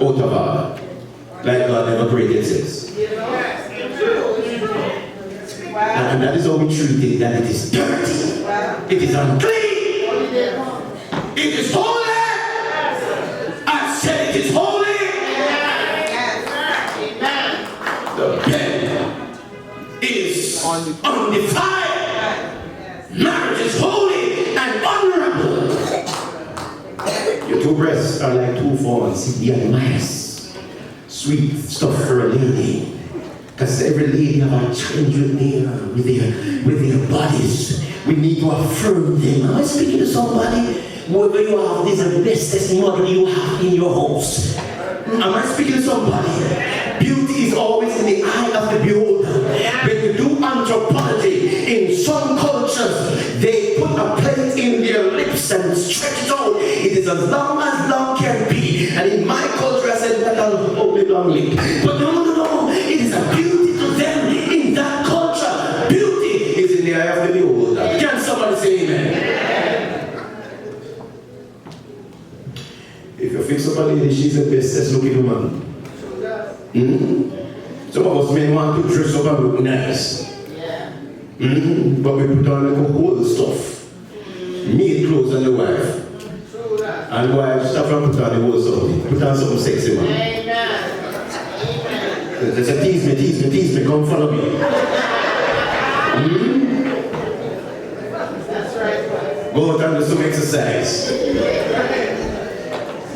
out of order. Like God never created sex. And that is how we treat it, that it is dirty. It is unclean. It is holy. I said it is holy. The bed is undefiled. Marriage is holy and honorable. Your two breasts are like two fawns. They are nice, sweet stuff for a lady. Because every lady have a challenge with their bodies. We need to affirm them. Am I speaking to somebody? Whoever you have, this is the bestest model you have in your house. Am I speaking to somebody? Beauty is always in the eye of the beholder. When you do anthropology, in some cultures, they put a plate in their lips and stretch it out. It is as long can be. And in my culture, I said, that I'll hold it long lip. But no. It is a beauty to them in that culture. Beauty is in the eye of the beholder. Can somebody say amen? If you fix up a lady, she's the bestest looking woman. Some of us men want to dress up and look nice. But we put on like a whole stuff. Maid clothes on the wife. And the wife stop and put on the whole stuff. Put on something sexy, man. They say, tease me, come follow me. That's right. Go out and do some exercise.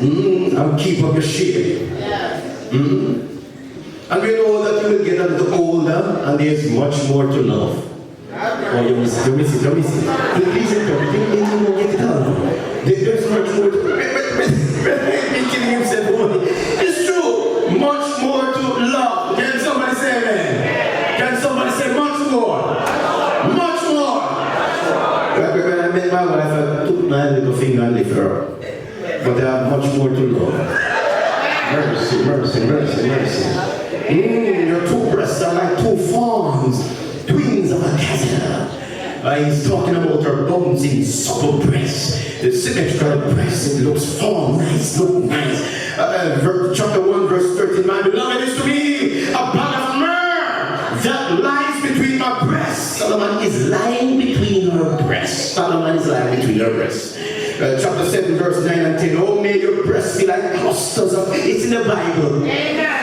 And keep up your shape. And we know that you will get a little older and there's much more to love. Oh, you miss it. Please don't get it out. There's much more to it's true. Much more to love. Can somebody say amen? Can somebody say much more? Much more. When I met my wife, I took my little finger and lift her up. But there are much more to love. Mercy. Your two breasts are like two fawns, twins of a gazelle. He's talking about her bouncing, supple breasts, the symmetrical breasts. It looks fawn, nice, look nice. Chapter 1, verse 13. My beloved is to me a band of myrrh that lies between my breasts. Solomon is lying between her breasts. Chapter 7, verse 9 and 10. Oh, may your breasts be like clusters of... It's in the Bible. Amen.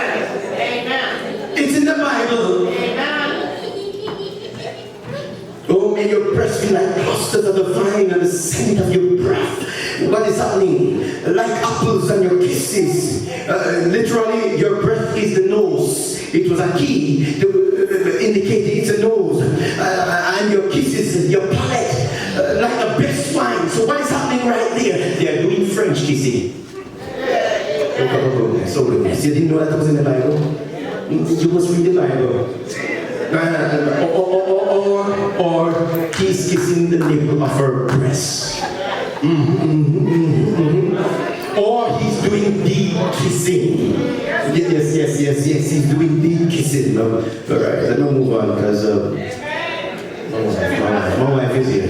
It's in the Bible. Amen. Oh, may your breasts be like clusters of the vine and the scent of your breath. What is happening? Like apples on your kisses. Literally, your breath is the nose. It was a key to indicate it's a nose. And your kisses, your palate, like the best wine. So what is happening right there? They are doing French kissing. So you didn't know that was in the Bible? You must read the Bible. Or he's kissing the nipple of her breast. Or he's doing deep kissing. Yes, he's doing deep kissing. Alright, let me move on because my wife is here.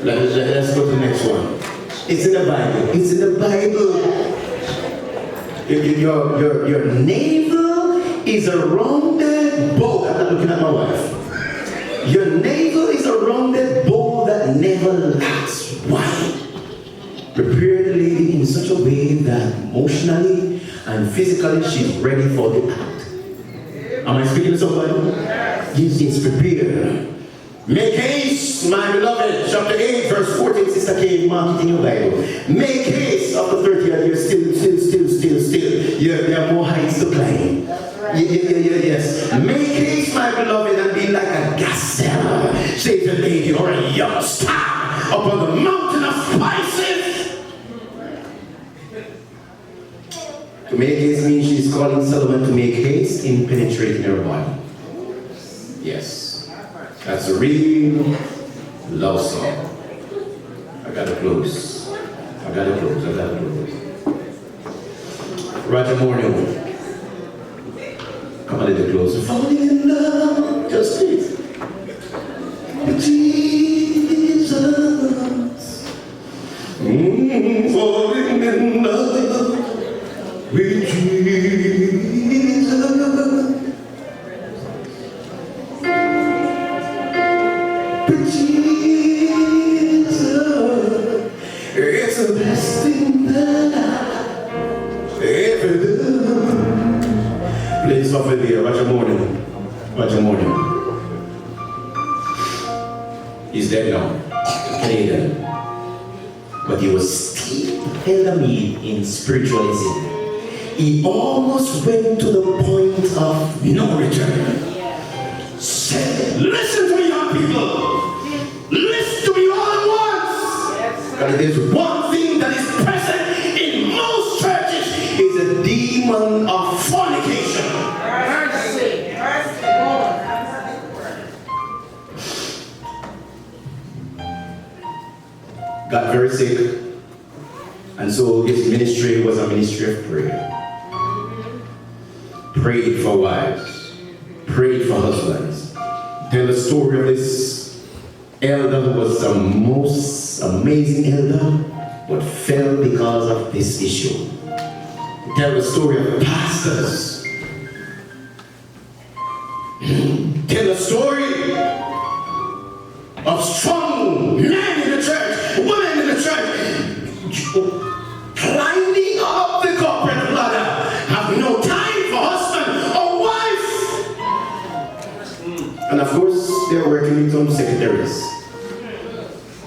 Let's go to the next one. It's in the Bible. Your navel is a rounded bow. I'm not looking at my wife. Your navel is a rounded bow that never lacks wine. Prepare the lady in such a way that emotionally and physically she's ready for the act. Am I speaking to somebody? Yes, prepare. Make haste, my beloved. Chapter 8, verse 14, Sister Kay, mark it in your Bible. Make haste. After 30 and you're still. You have more heights to climb. Yes. Make haste, my beloved, and be like a gazelle, says the lady, or a young star upon the mountain of spices. To make haste means she's calling Solomon to make haste in penetrating her body. Yes. That's a real love song. I gotta close. Roger Munroe. Come a little closer. Falling in love, just please. Jesus. Falling in love. Jesus, it's the best thing that I ever done. Play this off in there, watch your morning. Watch your morning. He's dead now, Canadian. But he was steep in spiritualism. He almost went to the point of no return. Said, listen to me, young people. Listen to me all at once. But there's one thing that is present in most churches is a demon of fornication. Got very sick, and so his ministry was a ministry of prayer. Prayed for wives, prayed for husbands. Tell the story of this elder who was the most amazing elder, but fell because of this issue. Tell the story of pastors. Tell the story of strong men in the church, women in the church, climbing up the corporate ladder, have no time for husband or wife. And of course, they're working with some secretaries.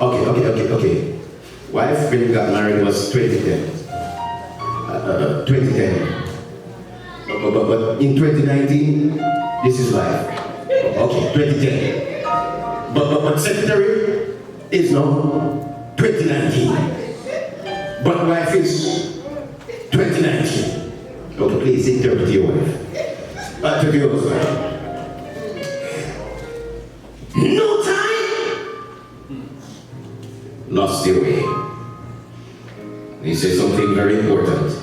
Okay. Wife, when we got married, was 2010. 2010. But in 2019, this is wife. Okay, 2010. But secretary is now 2019. But wife is 2019. Okay, please interpret your wife. To your husband. No time. Lost their way. He said something very important.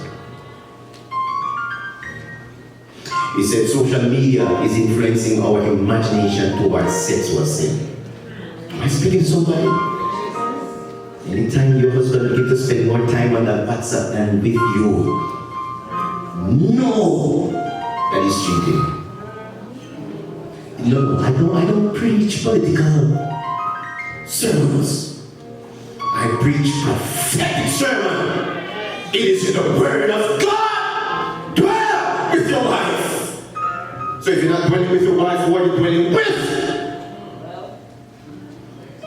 He said social media is influencing our imagination towards sexual sin. Am I speaking to somebody? Anytime your husband begins to spend more time on that WhatsApp than with you, know that he's cheating. No, I don't preach political sermons. I preach prophetic sermon. It is in the word of God. Dwell with your wife. So if you're not dwelling with your wife, what are you dwelling with?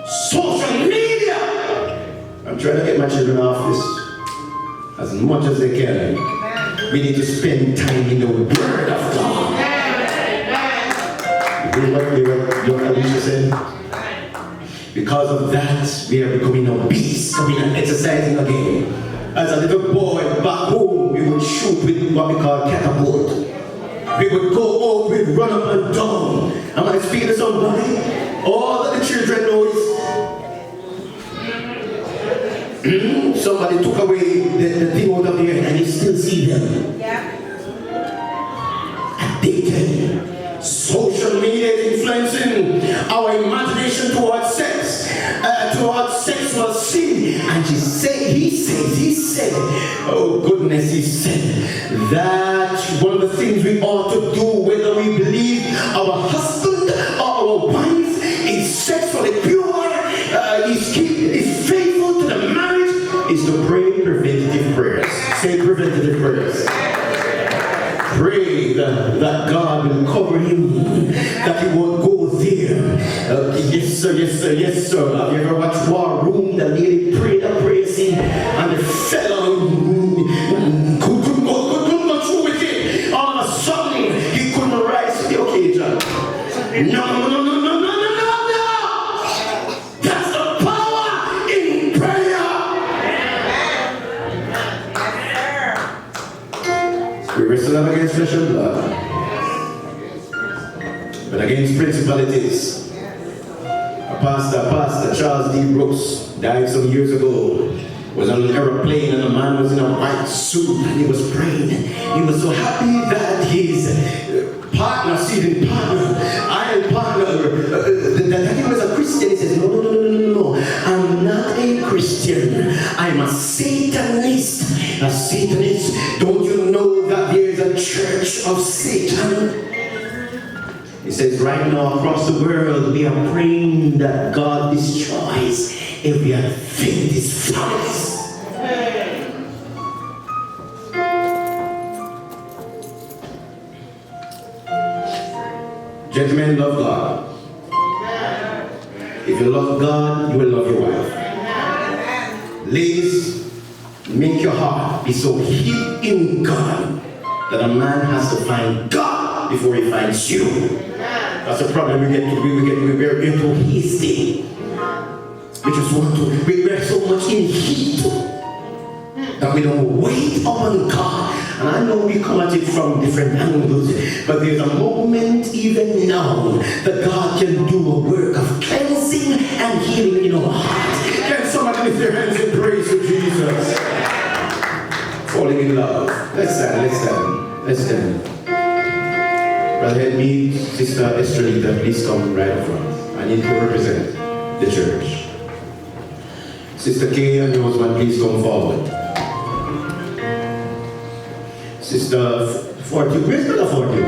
Social media. I'm trying to get my children off this as much as they can. We need to spend time in the word of God. You hear what Alicia said? Because of that, we are becoming obese, coming and exercising again. As a little boy back home, we would shoot with what we call catapult. We would go out, we'd run up and down. Am I speaking to somebody? All that the children know is somebody took away the thing out of here and you still see them. Yeah. Addicted. Social media is influencing our imagination towards sex, towards sexual sin. And he said, oh goodness, he said that one of the things we ought to do, whether we believe our husband or our wife is sexually pure, is faithful to the marriage, is to pray preventative prayers. Say preventative prayers. Pray that God will cover him, that he won't go there. Yes sir. Have you ever watched War Room? The lady prayed a prayer scene and the fellow couldn't go through with it. All of a sudden, he couldn't rise to the occasion. No. That's the power in prayer. We wrestle not against flesh and blood, but against principalities. Pastor Charles D. Brooks died some years ago. Was on an aeroplane and a man was in a white suit and he was praying. He was so happy that his iron partner, that he was a Christian. He says, no, I'm not a Christian. I'm a Satanist. A Satanist. Don't you know that there is a church of Satan? He says right now across the world we are praying that God destroys every Adventist families. Gentlemen, love God. If you love God, you will love your wife. Ladies, make your heart be so hid in God that a man has to find God before he finds you. That's the problem. We're too hasty. We're so much in heat that we don't wait upon God. And I know we come at it from different angles, but there's a moment even now that God can do a work of cleansing and healing in our hearts. Can somebody lift their hands and praise to Jesus? Falling in love. Let's stand. Brother, help me, Sister Estrelita, please come right up front. I need to represent the church. Sister Kay and your husband, please come forward. Sister Forty, where's Brother Forty?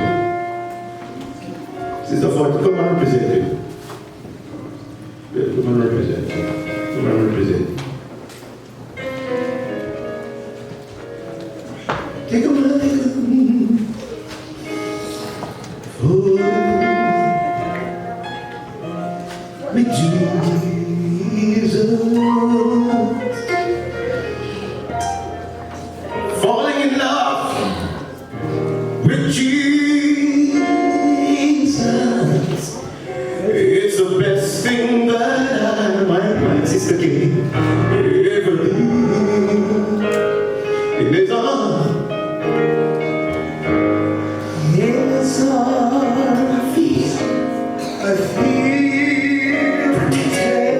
Sister Forty, come and represent him. Come and represent. Take a moment. With Jesus, falling in love with Jesus, it's the best thing that my sister can ever do. In his arms, I feel protected.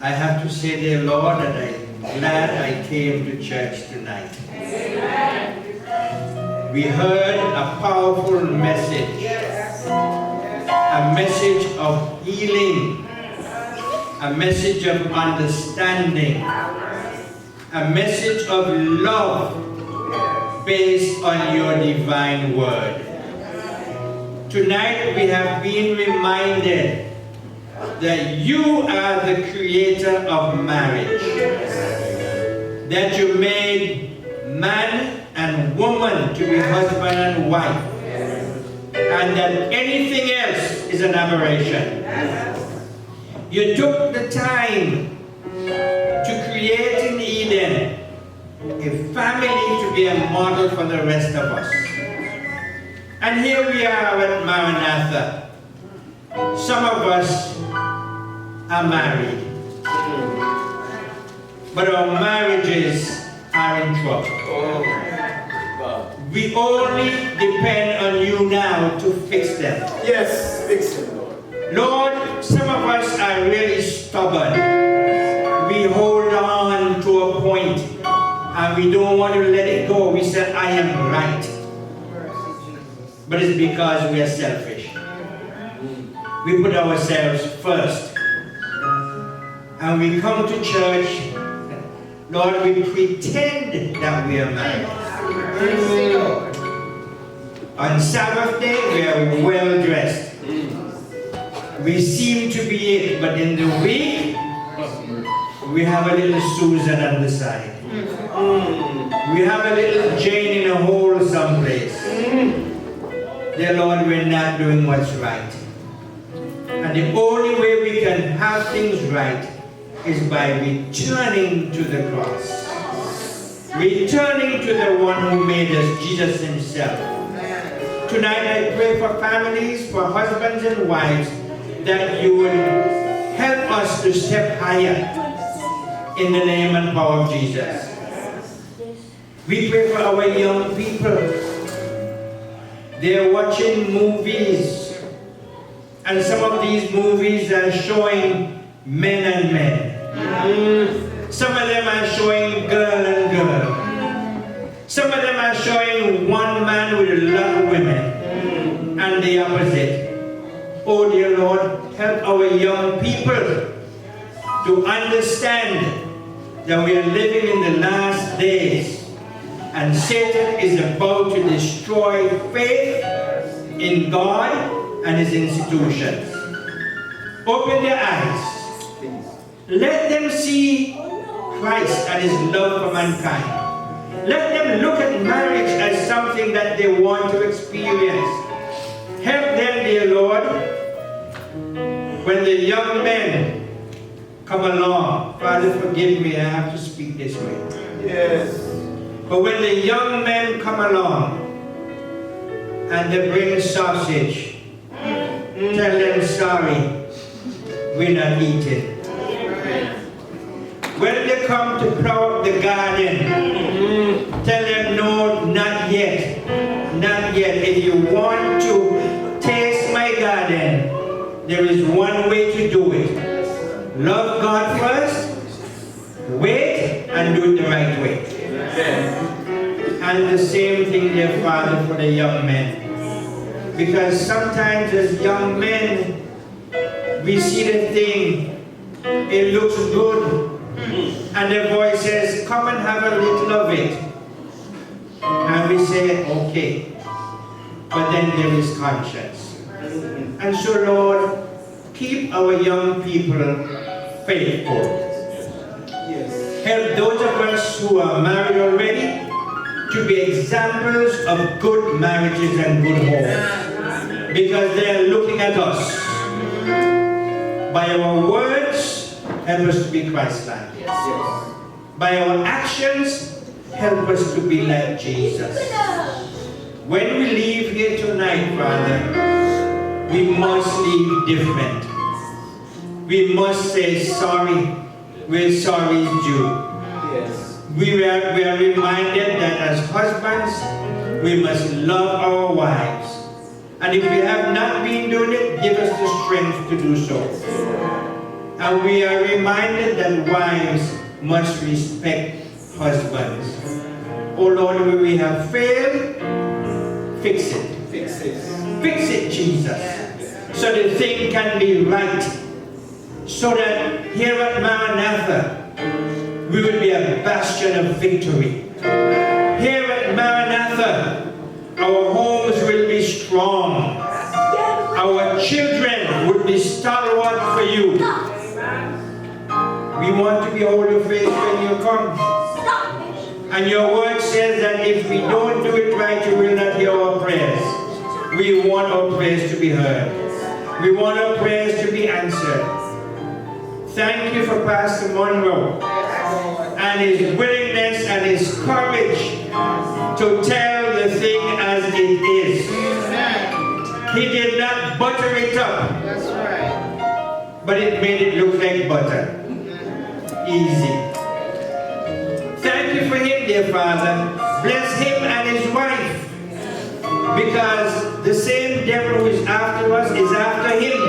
I have to say, dear Lord, that I'm glad I came to church tonight. Amen. We heard a powerful message, a message of healing, a message of understanding, a message of love based on your divine word. Tonight we have been reminded that you are the creator of marriage, that you made man and woman to be husband and wife, and that anything else is an aberration. You took the time to create in Eden a family to be a model for the rest of us. And here we are at Maranatha. Some of us are married, but our marriages are in trouble. We only depend on you now to fix them. Yes, fix them, Lord. Lord, some of us are really stubborn. We hold on to a point and we don't want to let it go. We say, I am right. But it's because we are selfish. We put ourselves first. And we come to church, Lord, we pretend that we are married. On Sabbath day, we are well dressed. We seem to be it, but in the week, we have a little Susan on the side. We have a little Jane in a hole someplace. Dear Lord, we're not doing what's right. And the only way we can have things right is by returning to the cross. Returning to the one who made us, Jesus himself. Tonight I pray for families, for husbands and wives, that you would help us to step higher in the name and power of Jesus. We pray for our young people. They're watching movies, and some of these movies are showing men and men. Some of them are showing girl and girl. Some of them are showing one man with a lot of women, and the opposite. Oh dear Lord, help our young people to understand that we are living in the last days, and Satan is about to destroy faith in God and his institutions. Open their eyes. Let them see Christ and his love for mankind. Let them look at marriage as something that they want to experience. Help them, dear Lord, when the young men come along. Father, forgive me, I have to speak this way. Yes. But when the young men come along and they bring sausage, tell them, sorry, we're not eating. When they come to plow up the garden, tell them, no, not yet. Not yet. If you want to taste my garden, there is one way to do it. Love God first, wait, and do it the right way. And the same thing, dear Father, for the young men. Because sometimes as young men, we see the thing, it looks good, and the voice says, come and have a little of it. And we say, okay. But then there is conscience. And so, Lord, keep our young people faithful. Help those of us who are married already to be examples of good marriages and good homes. Because they are looking at us. By our words, help us to be Christ-like. By our actions, help us to be like Jesus. When we leave here tonight, Father, we must leave different. We must say sorry where sorry is due. We are reminded that as husbands, we must love our wives. And if we have not been doing it, give us the strength to do so. And we are reminded that wives must respect husbands. Oh Lord, where we have failed, fix it. Fix it. Fix it, Jesus. So the thing can be right. So that here at Maranatha, we will be a bastion of victory. Here at Maranatha, our homes will be strong. Our children will be stalwart for you. We want to behold your face when you come. And your word says that if we don't do it right, you will not hear our prayers. We want our prayers to be heard. We want our prayers to be answered. Thank you for Pastor Munroe and his willingness and his courage to tell the thing as it is. He did not butter it up. That's right. But it made it look like butter. Easy. Thank you for him, dear Father. Bless him and his wife. Because the same devil who is after us is after him.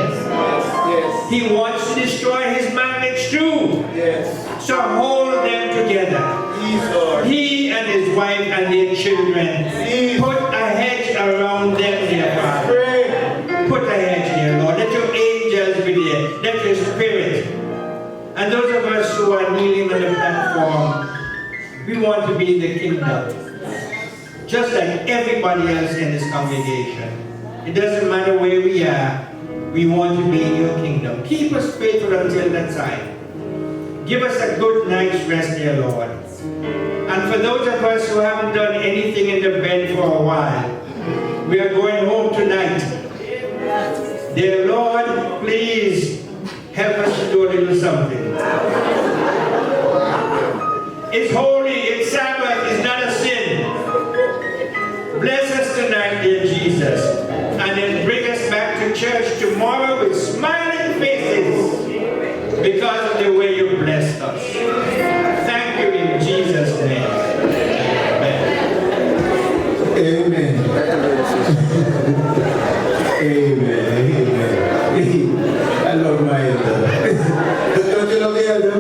Yes. He wants to destroy his marriage too. Yes. So hold them together. Please, Lord. He and his wife and their children. Please. Put a hedge around them, dear Father. Pray. Put a hedge, dear Lord. Let your angels be there. Let your spirit. And those of us who are kneeling on the platform, we want to be in the kingdom. Just like everybody else in this congregation. It doesn't matter where we are. We want to be in your kingdom. Keep us faithful until that time. Give us a good night's rest, dear Lord. And for those of us who haven't done anything in the bed for a while, we are going home tonight. Dear Lord, please help us to do a little something. It's holy, it's Sabbath, it's not a sin. Bless us tonight, dear Jesus, and then bring us back to church tomorrow with smiling faces because of the way you blessed us. Thank you in Jesus' name. Amen. Amen. Amen. I love my elder. Don't you love the elder?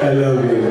I love you.